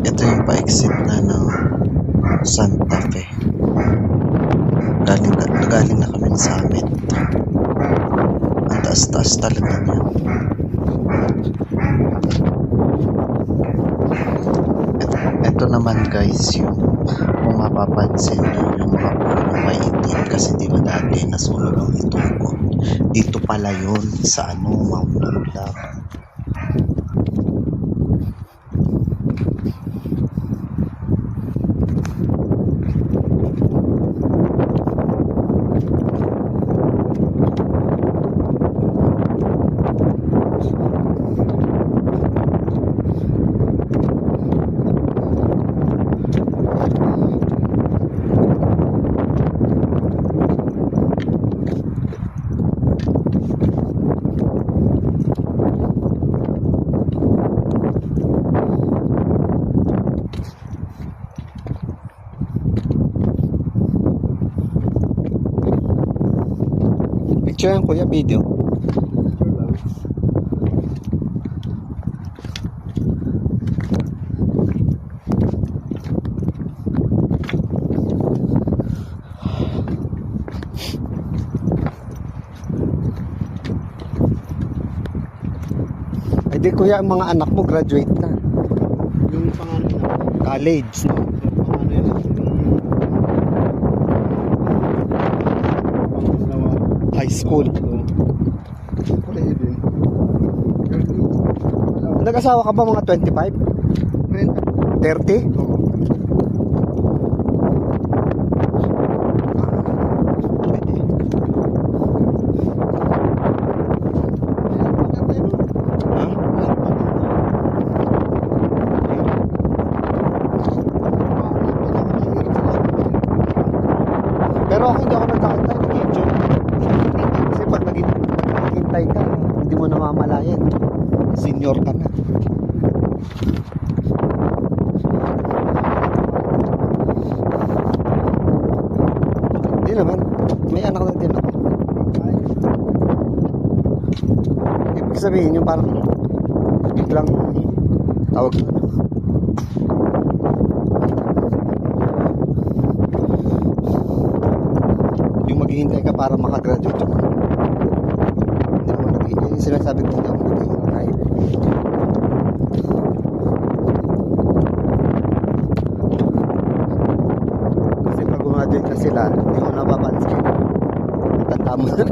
Ito yung pa-exit na ng Santa Fe. Galing na kami sa Summit. Ang taas-taas talaga niya. Ito naman guys, yung kung mapapansin nyo, yung mga puno maitim kasi di ba dati nasunog ang ito ko. Dito pala yun sa Mount Lulac. Picture yan kuya, video. Ay di kuya, ang mga anak mo graduate na. Yung pangalan na College, no? High school. Nag-asawa ka ba mga 25? 30? Pwede. Ha? Pero ako hindi ako nagkakantay ng video. Kasi pag naghintay ka, hindi mo namamalayan. Senior ka na. Hindi naman. May anak na din ako. Ibig sabihin yung parang biglang tawag na. Yung maghihintay ka para makagraduate yung hindi naman naghihintay. Yung sinasabi ko hindi ako naghihintay. Kasi pag graduate na sila, hindi mo napapansin. Tanda mo na.